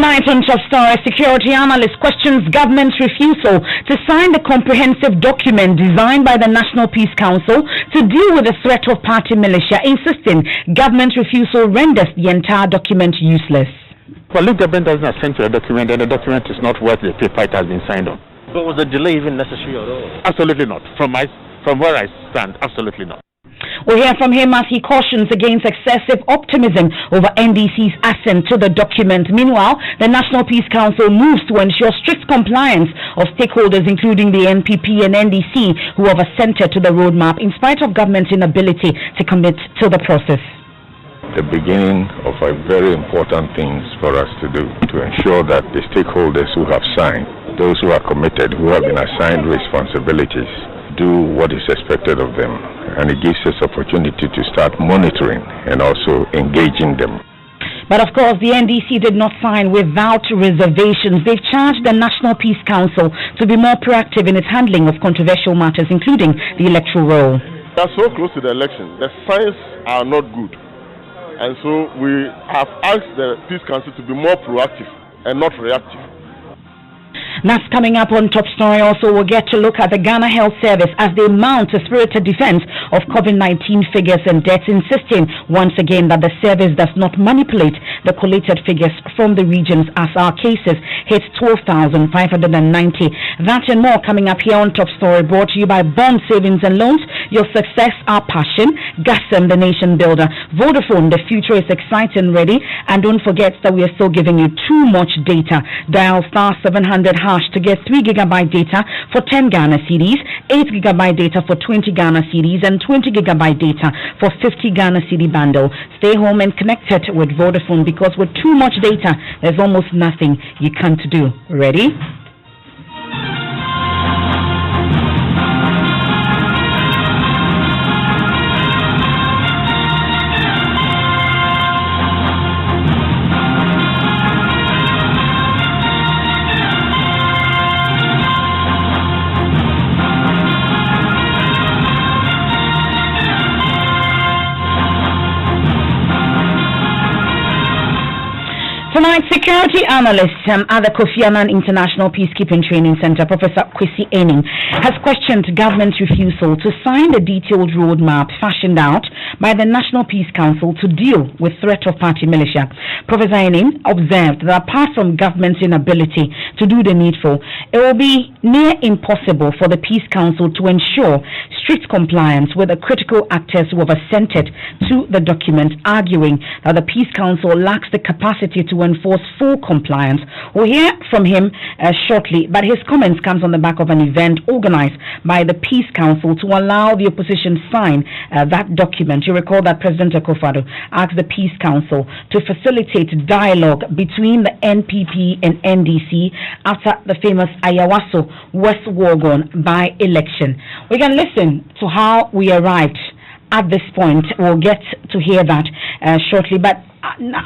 Tonight on Top Story, security analyst questions government's refusal to sign the comprehensive document designed by the National Peace Council to deal with the threat of party militia, insisting government's refusal renders the entire document useless. Well, if the government does not send to the document, then the document is not worth the paper it has been signed on. But was the delay even necessary at all? Absolutely not. From where I stand, absolutely not. We'll hear from him as he cautions against excessive optimism over NDC's assent to the document. Meanwhile, the National Peace Council moves to ensure strict compliance of stakeholders, including the NPP and NDC, who have assented to the roadmap in spite of government's inability to commit to the process. The beginning of a very important things for us to do to ensure that the stakeholders who have signed, those who are committed, who have been assigned responsibilities, do what is expected of them, and it gives us opportunity to start monitoring and also engaging them. But of course, the NDC did not sign without reservations. They've charged the National Peace Council to be more proactive in its handling of controversial matters, including the electoral roll. We are so close to the election. The signs are not good. And so we have asked the Peace Council to be more proactive and not reactive. That's coming up on Top Story. Also, we'll get to look at the Ghana Health Service as they mount a spirited defense of COVID-19 figures and deaths, insisting once again that the service does not manipulate the collated figures from the regions as our cases hit 12,590. That and more coming up here on Top Story, brought to you by Bond Savings and Loans. Your success, our passion. Gasm, the nation builder. Vodafone, the future is exciting, ready. And don't forget that we are still giving you too much data. Dial *700# to get 3 GB data for 10 Ghana cedis, 8 GB data for 20 Ghana cedis, and 20 GB data for 50 Ghana cedi bundle. Stay home and connected with Vodafone, because with too much data, there's almost nothing you can't do. Ready? Tonight, security analyst at the Kofi Annan International Peacekeeping Training Center, Professor Kwesi Ening, has questioned government's refusal to sign the detailed roadmap fashioned out by the National Peace Council to deal with threat of party militia. Professor Ening observed that apart from government's inability to do the needful, it will be near impossible for the Peace Council to ensure strict compliance with the critical actors who have assented to the document, arguing that the Peace Council lacks the capacity to enforce full compliance. We'll hear from him shortly, but his comments comes on the back of an event organized by the Peace Council to allow the opposition sign that document. You recall that President Akufo-Addo asked the Peace Council to facilitate dialogue between the NPP and NDC after the famous Ayawaso West Wuogon by-election. We can listen to how we arrived at this point. We'll get to hear that shortly, but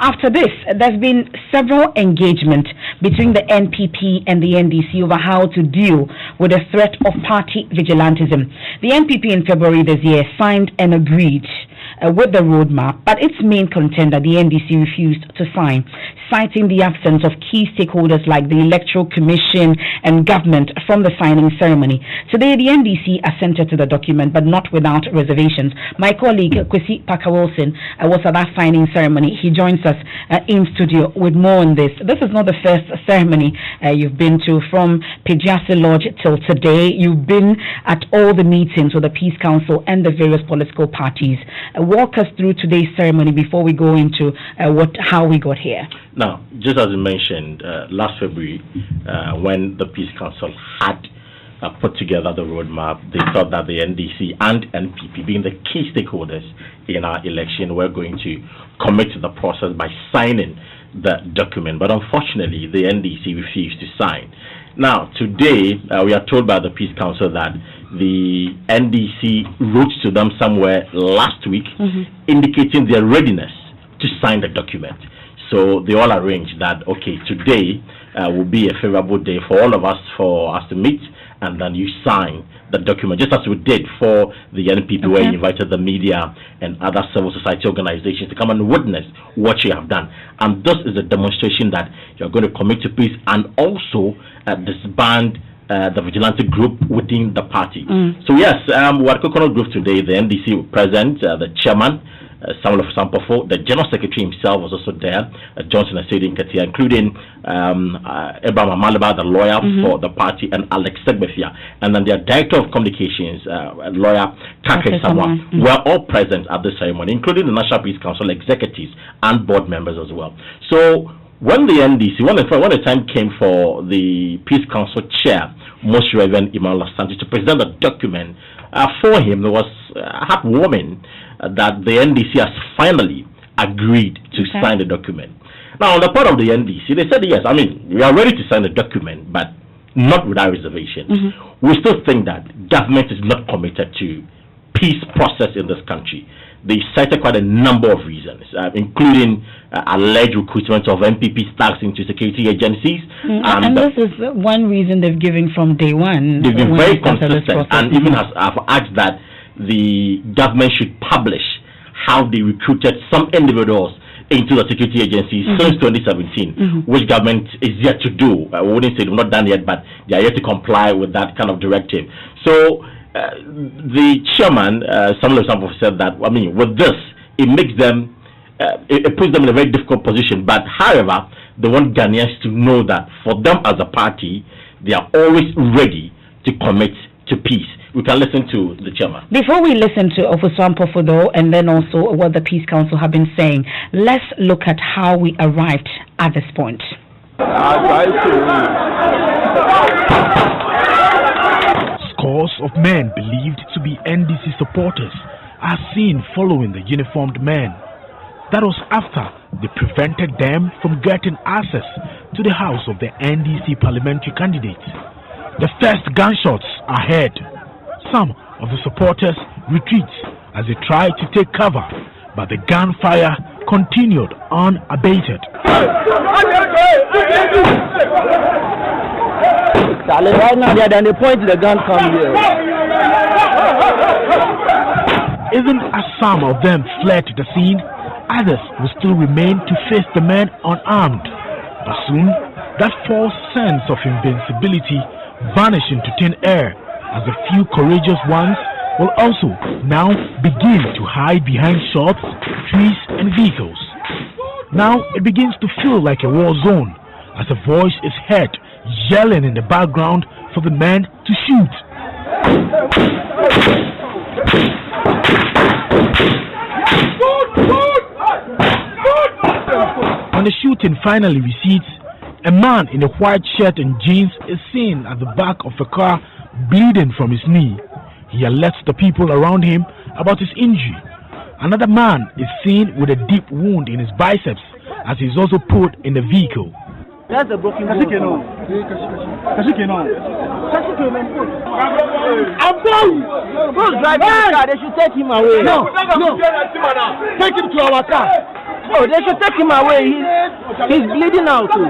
after this, there's been several engagements between the NPP and the NDC over how to deal with the threat of party vigilantism. The NPP in February this year signed and agreed with the roadmap, but its main contender, the NDC, refused to sign, citing the absence of key stakeholders like the Electoral Commission and government from the signing ceremony. Today, the NDC assented to the document, but not without reservations. My colleague, Kwesi Wilson, was at that signing ceremony. He joins us in studio with more on this. This is not the first ceremony you've been to, from Pejiase Lodge till today. You've been at all the meetings with the Peace Council and the various political parties. Walk us through today's ceremony before we go into how we got here. Now, just as you mentioned, last February, when the Peace Council had put together the roadmap, they thought that the NDC and NPP, being the key stakeholders in our election, were going to commit to the process by signing the document. But unfortunately, the NDC refused to sign. Now, today, we are told by the Peace Council that the NDC wrote to them somewhere last week, indicating their readiness to sign the document. So they all arranged that, okay, today will be a favorable day for all of us, for us to meet and then you sign the document, just as we did for the NPP, where you invited the media and other civil society organizations to come and witness what you have done. And this is a demonstration that you're going to commit to peace and also disband the vigilante group within the party. So yes, we're at Coconut Grove today. The NDC present, the chairman, Samuel Sampofo, the general secretary himself was also there, Johnson Asedi Nkatia, including Abraham Amalaba, the lawyer for the party, and Alex Segbefia, and then their director of communications, lawyer Kake Samwa, were all present at the ceremony, including the National Peace Council executives and board members as well. So when the NDC, when the time came for the Peace Council chair, Most Reverend Emmanuel Asante, to present the document for him, there was heartwarming that the NDC has finally agreed to sign the document. Now, on the part of the NDC, they said, yes, I mean, we are ready to sign the document, but not without reservations. We still think that government is not committed to peace process in this country. They cited quite a number of reasons, including alleged recruitment of MPP stacks into security agencies. And this is one reason they've given from day one. They've been very consistent, and even have asked that the government should publish how they recruited some individuals into the security agencies since 2017, which government is yet to do. I wouldn't say they've not done yet, but they are yet to comply with that kind of directive. So the chairman, Samuel Sampo, said that, I mean, with this, it makes them, it puts them in a very difficult position. But however, they want Ghanaians to know that for them as a party, they are always ready to commit to peace. We can listen to the chairman. Before we listen to Ofusampo Fodo and then also what the Peace Council have been saying, let's look at how we arrived at this point. Scores of men believed to be NDC supporters are seen following the uniformed men. That was after they prevented them from getting access to the house of the NDC parliamentary candidate. The first gunshots are heard. Some of the supporters retreat as they try to take cover, but the gunfire continued unabated. Right now, they point the gun come here. Even as some of them fled the scene, others will still remain to face the men unarmed. But soon, that false sense of invincibility vanished into thin air, as a few courageous ones will also now begin to hide behind shops, trees and vehicles. Now it begins to feel like a war zone, as a voice is heard yelling in the background for the men to shoot. When the shooting finally recedes, a man in a white shirt and jeans is seen at the back of a car bleeding from his knee. He alerts the people around him about his injury. Another man is seen with a deep wound in his biceps as he is also put in the vehicle. That's a broken bone. Who's driving the car? They should take him away. No. Take him to our car. No, they should take him away. He's bleeding out too.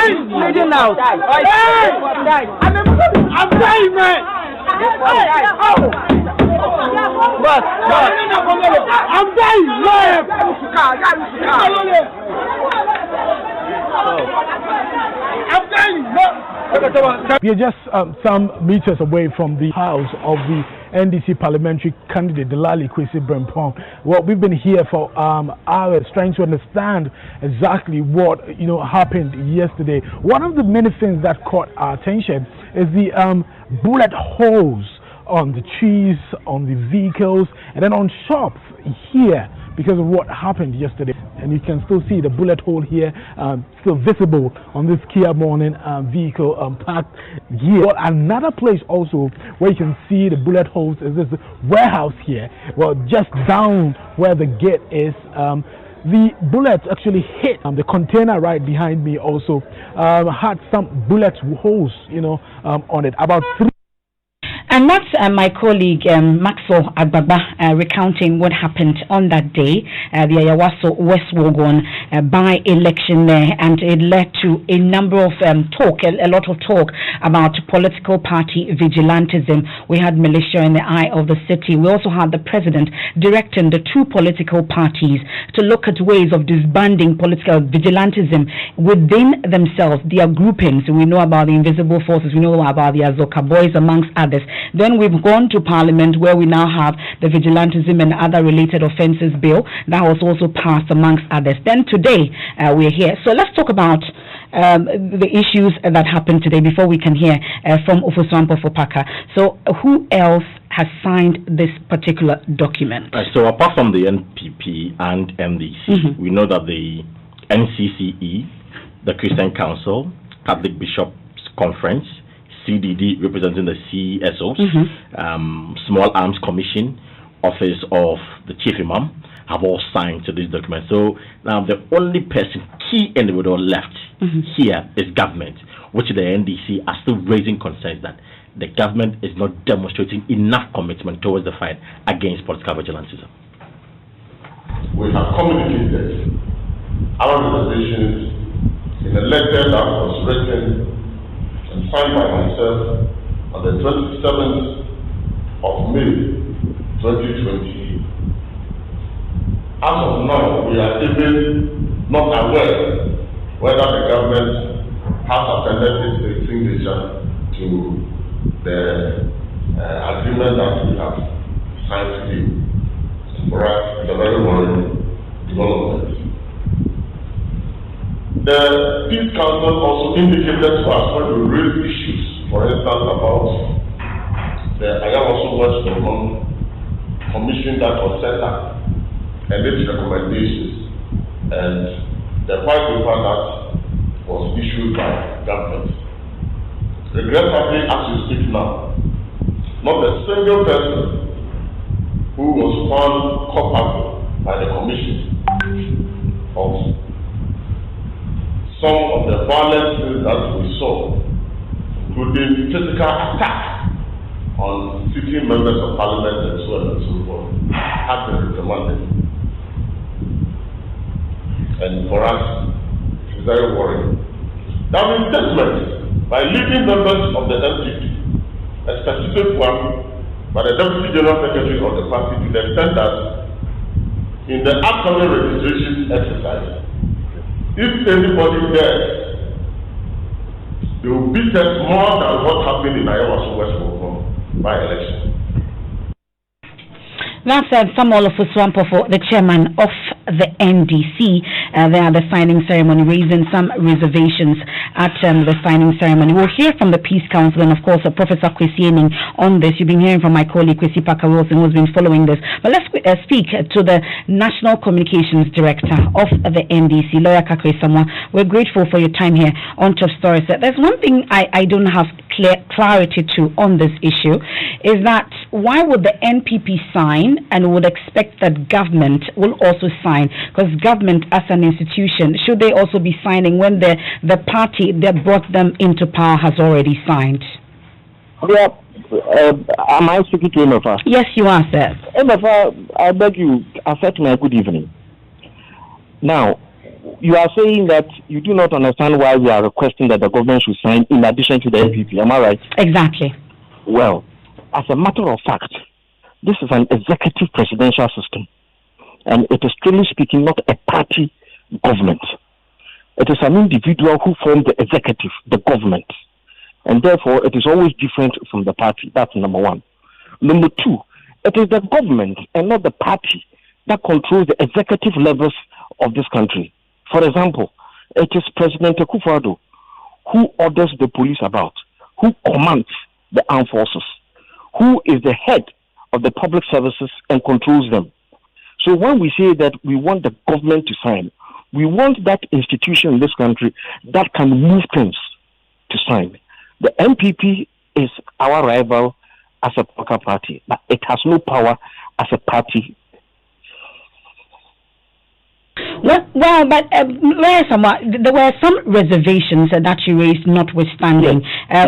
He's bleeding out. I'm dying, man. But I'm dying, man. I'm dying. We are just some meters away from the house of the NDC parliamentary candidate, Delali Kwesi Brempong. Well, we've been here for hours trying to understand exactly what happened yesterday. One of the many things that caught our attention is the bullet holes on the trees, on the vehicles, and then on shops here because of what happened yesterday. And you can still see the bullet hole here, still visible on this Kia Morning vehicle parked here. Well, another place also where you can see the bullet holes is this warehouse here. Well, just down where the gate is, the bullets actually hit the container right behind me. Also had some bullet holes, on it. About 3. And that's my colleague Maxwell Agbagba recounting what happened on that day, the Ayawaso West Wogon by-election there, and it led to a number of a lot of talk about political party vigilantism. We had militia in the eye of the city. We also had the president directing the two political parties to look at ways of disbanding political vigilantism within themselves, their groupings. We know about the Invisible Forces, we know about the Azoka Boys, amongst others. Then we've gone to Parliament, where we now have the Vigilantism and Other Related Offences Bill that was also passed, amongst others. Then today we're here. So let's talk about the issues that happened today before we can hear from Ofuswampo Fopaka. So who else has signed this particular document? So apart from the NPP and MDC, we know that the NCCE, the Christian Council, Catholic Bishops Conference, CDD representing the CSOs, Small Arms Commission, Office of the Chief Imam, have all signed to this document. So now the only person, key individual left here is government, which the NDC are still raising concerns that the government is not demonstrating enough commitment towards the fight against political vigilantism. We have communicated our reservations in a letter that was written and signed by myself on the 27th of May 2020. As of now, we are even not aware whether the government has appended its signature to the agreement that we have signed today. For us, it's a very worrying development. The Peace Council also indicated to us when we raised issues, for instance, about the Ayawaso West Wogon Commission that was set up and its recommendations, and the white paper that was issued by government. Regrettably, as we speak now, not a single person who was found culpable by the commission of some of the violent things that we saw, including physical attack on sitting members of parliament and so on and so forth, has been reprimanded. And for us, it's very worrying. There have been statements by leading members of the NPP, a specific one by the Deputy General Secretary of the party, to the extent that in the upcoming registration exercise, if anybody dares, they will beat us more than what happened in Ayawaso West Wogon by election. That's Samuel Ofuswampo, the chairman of the NDC. There at the signing ceremony, raising some reservations at the signing ceremony. We'll hear from the Peace Council and, of course, Professor Kwesi Ening on this. You've been hearing from my colleague, Kwesi Paka-Wilson, who's been following this. But let's speak to the National Communications Director of the NDC, Lawyer Kakwe Samoa. We're grateful for your time here on Top Stories. There's one thing I don't have clarity to on this issue, is that why would the NPP sign and would expect that government will also sign? Because government as an institution, should they also be signing when the party that brought them into power has already signed? Yeah, am I speaking to Emefa? Yes, you are, sir. Emefa, I beg you, accept my good evening. Now, you are saying that you do not understand why we are requesting that the government should sign in addition to the NPP. Am I right? Exactly. Well, as a matter of fact, this is an executive presidential system, and it is strictly speaking not a party government. It is an individual who formed the executive, the government, and therefore it is always different from the party. That's number one. Number two, it is the government and not the party that controls the executive levels of this country. For example, it is President Akufo-Addo who orders the police about, who commands the armed forces, who is the head of the public services and controls them. So when we say that we want the government to sign, we want that institution in this country that can move things to sign. The MPP is our rival as a political party, but it has no power as a party. Well, but there were some reservations that you raised, notwithstanding.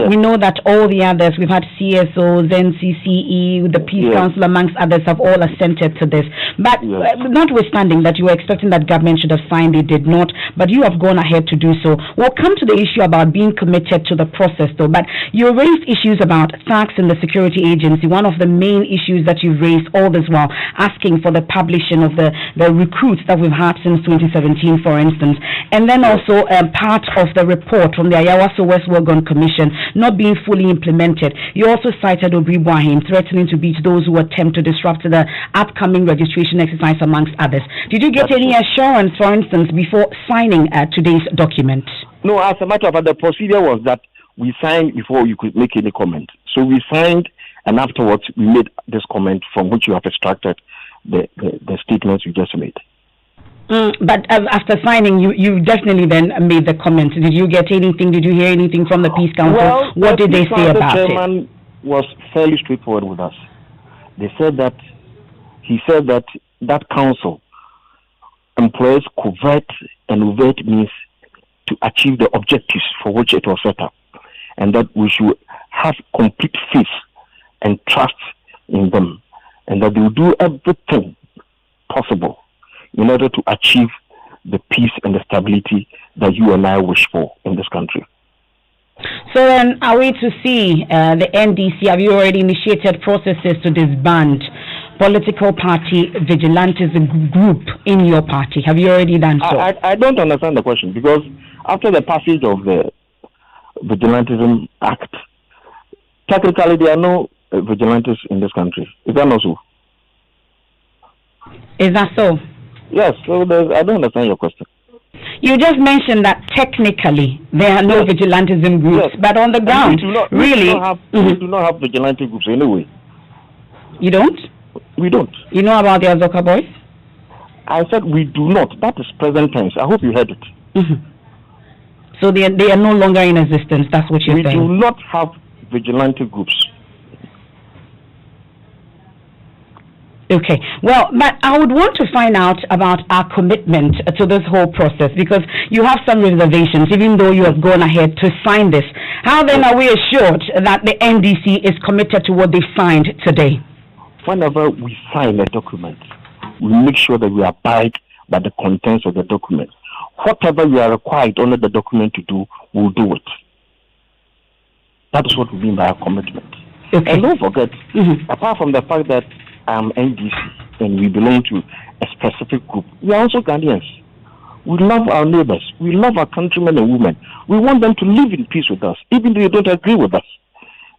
We know that all the others, we've had CSOs, NCCE, the Peace Council, amongst others, have all assented to this. But notwithstanding that you were expecting that government should have signed, they did not, but you have gone ahead to do so. We'll come to the issue about being committed to the process, though. But you raised issues about tax in the security agency, one of the main issues that you've raised all this while, asking for the publishing of the recruits that we've had since 2017, for instance, and then also part of the report from the Ayawaso West Wogon Commission not being fully implemented. You also cited Obri Boahin threatening to beat those who attempt to disrupt the upcoming registration exercise, amongst others. Did you get any assurance, for instance, before signing today's document? No, as a matter of fact, the procedure was that we signed before you could make any comment. So we signed, and afterwards we made this comment from which you have extracted the statements you just made. But after signing, you definitely then made the comment. Did you get anything? Did you hear anything from the Peace Council? Well, what did they say about it? The chairman was fairly straightforward with us. He said that that council employs covert and overt means to achieve the objectives for which it was set up, and that we should have complete faith and trust in them, and that they will do everything possible in order to achieve the peace and the stability that you and I wish for in this country. So then, are we to see the NDC, have you already initiated processes to disband political party vigilantism group in your party? Have you already done so? I don't understand the question, because after the passage of the Vigilantism Act, technically there are no vigilantes in this country. Is that not so? Is that so? Yes, so I don't understand your question. You just mentioned that technically there are no vigilantism groups, but on the ground, we do not have vigilante groups anyway. You don't? We don't. You know about the Azoka boys? I said we do not. That is present tense. I hope you heard it. So they are no longer in existence. That's what you're saying. We do not have vigilante groups. Okay. Well, but I would want to find out about our commitment to this whole process, because you have some reservations, even though you have gone ahead to sign this. How then are we assured that the NDC is committed to what they signed today? Whenever we sign a document, we make sure that we abide by the contents of the document. Whatever we are required under the document to do, we'll do it. That is what we mean by our commitment. Okay. And don't forget, apart from the fact that I'm NDC and we belong to a specific group, we are also Ghanaians. We love our neighbors. We love our countrymen and women. We want them to live in peace with us, even though they don't agree with us.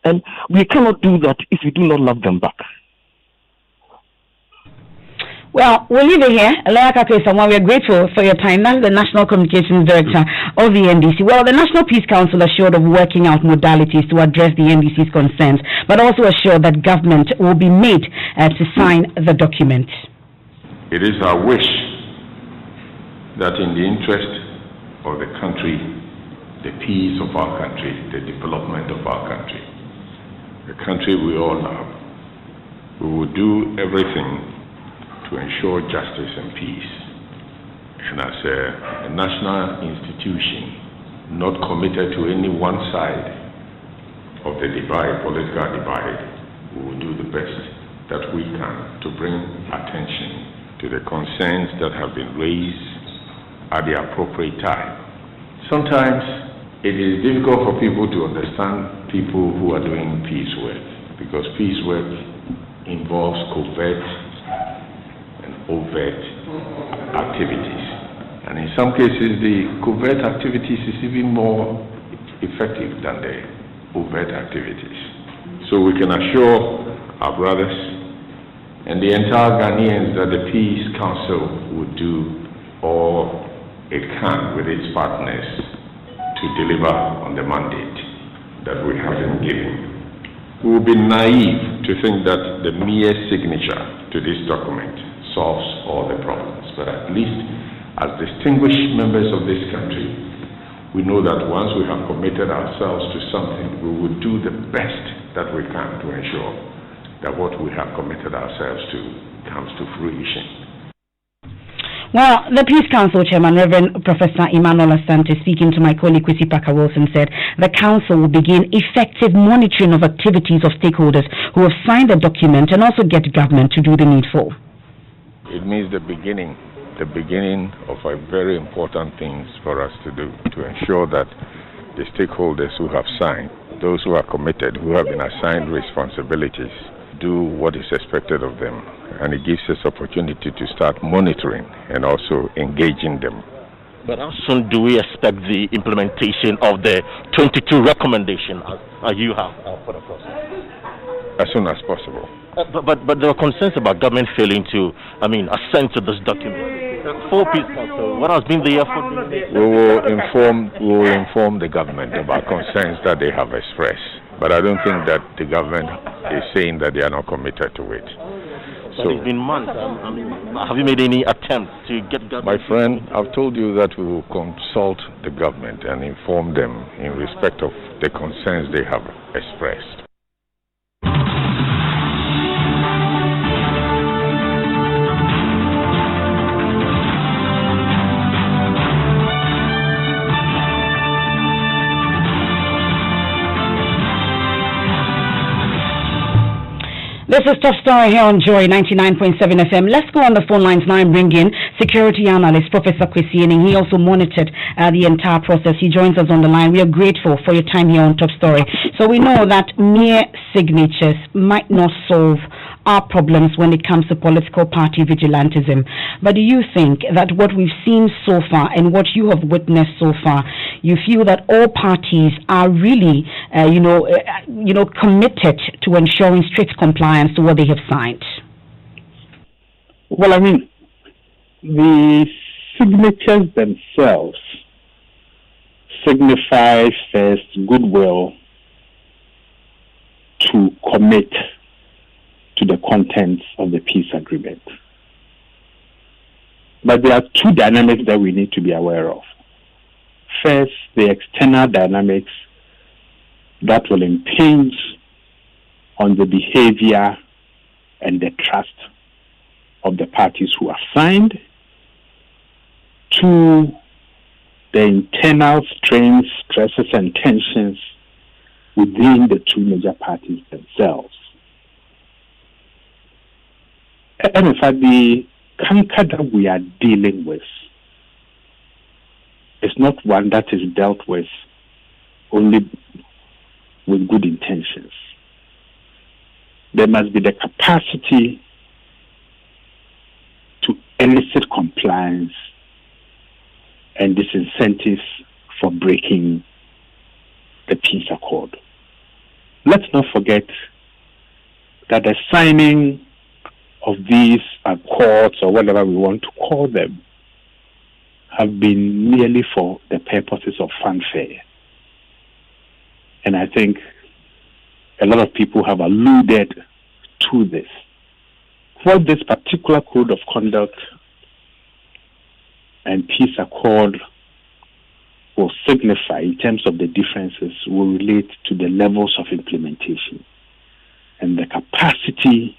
And we cannot do that if we do not love them back. Well, we'll leave it here. We are grateful for your time. That's the National Communications Director of the NDC. Well, the National Peace Council assured of working out modalities to address the NDC's concerns, but also assured that government will be made to sign the document. It is our wish that in the interest of the country, the peace of our country, the development of our country, the country we all love, we will do everything to ensure justice and peace. And as a national institution, not committed to any one side of the divide, political divide, we will do the best that we can to bring attention to the concerns that have been raised at the appropriate time. Sometimes it is difficult for people to understand people who are doing peace work, because peace work involves covert overt activities, and in some cases the covert activities is even more effective than the overt activities. So we can assure our brothers and the entire Ghanaians that the Peace Council would do all it can with its partners to deliver on the mandate that we have been given. We would be naive to think that the mere signature to this document solves all the problems, but at least as distinguished members of this country, we know that once we have committed ourselves to something, we will do the best that we can to ensure that what we have committed ourselves to comes to fruition. Well, the Peace Council Chairman, Reverend Professor Emmanuel Asante, speaking to my colleague Kwesi Parker-Wilson, said the Council will begin effective monitoring of activities of stakeholders who have signed the document and also get government to do the needful. It means the beginning of a very important things for us to do to ensure that the stakeholders who have signed, those who are committed, who have been assigned responsibilities, do what is expected of them. And it gives us opportunity to start monitoring and also engaging them. But how soon do we expect the implementation of the 22 recommendations you have put across? As soon as possible. But there are concerns about government failing to, assent to this document. For Peace Council, what has been the effort? We will inform the government about concerns that they have expressed. But I don't think that the government is saying that they are not committed to it. But it's been months. Have you made any attempts to get government? My friend, I've told you that we will consult the government and inform them in respect of the concerns they have expressed. This is Top Story here on Joy 99.7 FM. Let's go on the phone lines now and bring in security analyst Professor Kwesi Ening. He also monitored the entire process. He joins us on the line. We are grateful for your time here on Top Story. So we know that mere signatures might not solve our problems when it comes to political party vigilantism. But do you think that what we've seen so far and what you have witnessed so far, you feel that all parties are really, committed to ensuring strict compliance to what they have signed? Well, the signatures themselves signify first goodwill to commit to the contents of the peace agreement. But there are two dynamics that we need to be aware of. First, the external dynamics that will impinge on the behavior and the trust of the parties who have signed. Two, the internal strains, stresses, and tensions within the two major parties themselves. And in fact, the canker that we are dealing with is not one that is dealt with only with good intentions. There must be the capacity to elicit compliance and disincentives for breaking the peace accord. Let's not forget that the signing of these accords, or whatever we want to call them, have been merely for the purposes of fanfare. And I think a lot of people have alluded to this. What this particular code of conduct and peace accord will signify in terms of the differences will relate to the levels of implementation and the capacity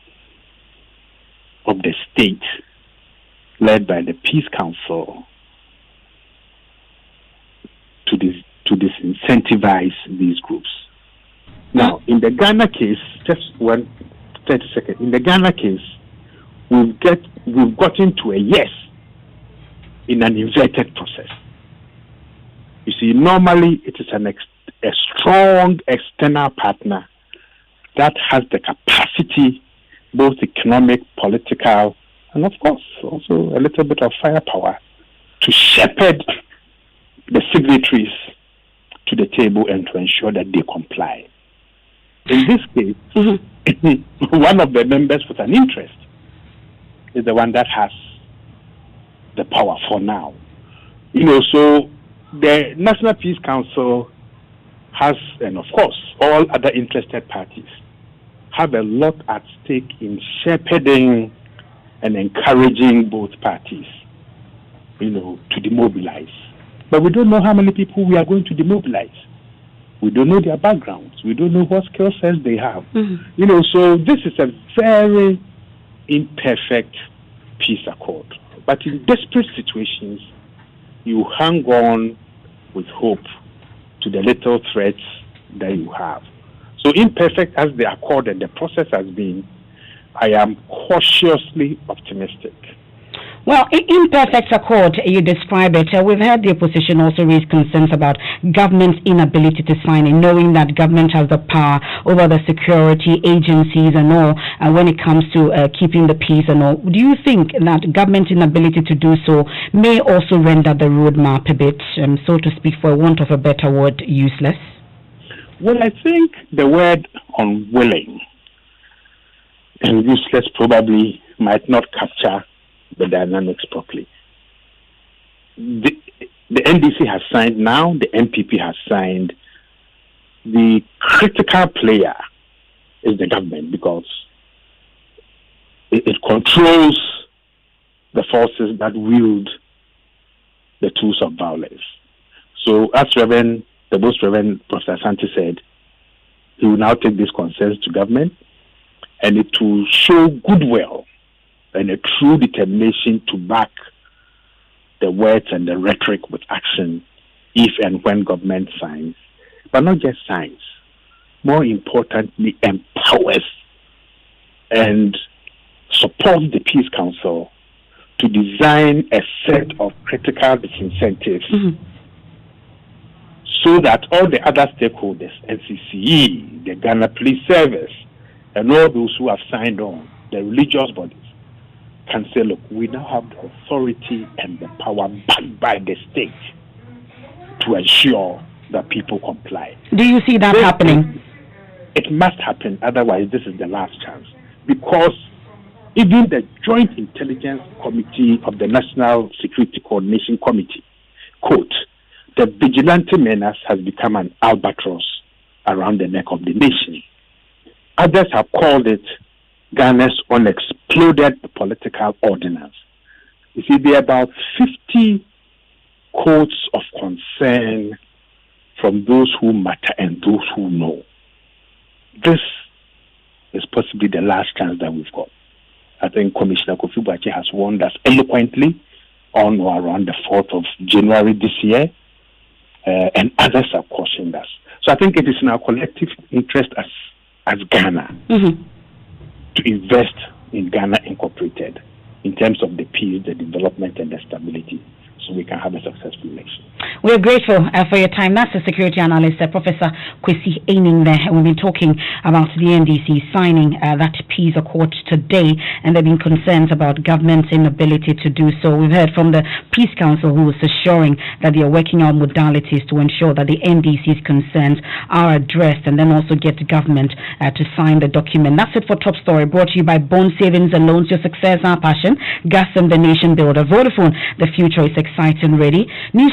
of the state led by the Peace Council to disincentivize these groups. Now, in the Ghana case, just 30 seconds. In the Ghana case, we've gotten to a yes in an inverted process. You see, normally it is a strong external partner that has the capacity, both economic, political, and of course also a little bit of firepower, to shepherd the signatories to the table and to ensure that they comply. In this case, one of the members with an interest is the one that has the power for now. So the National Peace Council has, and of course all other interested parties, have a lot at stake in shepherding and encouraging both parties, to demobilize. But we don't know how many people we are going to demobilize. We don't know their backgrounds. We don't know what skill sets they have. So this is a very imperfect peace accord. But in desperate situations, you hang on with hope to the little threats that you have. So imperfect as the accord and the process has been, I am cautiously optimistic. Well, imperfect accord, you describe it. We've heard the opposition also raise concerns about government's inability to sign it, knowing that government has the power over the security agencies and all, when it comes to keeping the peace and all. Do you think that government's inability to do so may also render the roadmap a bit, so to speak, for want of a better word, useless? Well, I think the word unwilling and useless probably might not capture the dynamics properly. The NDC has signed now, the MPP has signed. The critical player is the government because it controls the forces that wield the tools of violence. So as the most Reverend Professor Asante said, he will now take these concerns to government, and it will show goodwill and a true determination to back the words and the rhetoric with action if and when government signs, but not just signs, more importantly, empowers and supports the Peace Council to design a set of critical disincentives so that all the other stakeholders, NCCE, the Ghana Police Service, and all those who have signed on, the religious bodies, can say, look, we now have the authority and the power backed by the state to ensure that people comply. Do you see that happening? It must happen, otherwise this is the last chance. Because even the Joint Intelligence Committee of the National Security Coordination Committee, quote, the vigilante menace has become an albatross around the neck of the nation. Others have called it Ghana's unexploded political ordinance. You see, there are about 50 codes of concern from those who matter and those who know. This is possibly the last chance that we've got. I think Commissioner Kofi Boakye has warned us eloquently on or around the 4th of January this year, and others have cautioned us. So I think it is in our collective interest as Ghana to invest in Ghana Incorporated in terms of the peace, the development, and the stability, so we can have a successful election. We're grateful for your time. That's the security analyst, Professor Kwesi Ening there. We've been talking about the NDC signing that peace accord today, and there have been concerns about government's inability to do so. We've heard from the Peace Council, who is assuring that they are working out modalities to ensure that the NDC's concerns are addressed, and then also get the government to sign the document. That's it for Top Story, brought to you by Bond Savings and Loans. Your success, our passion. Gas and the Nation Builder. Vodafone, the future is exciting. Ready. News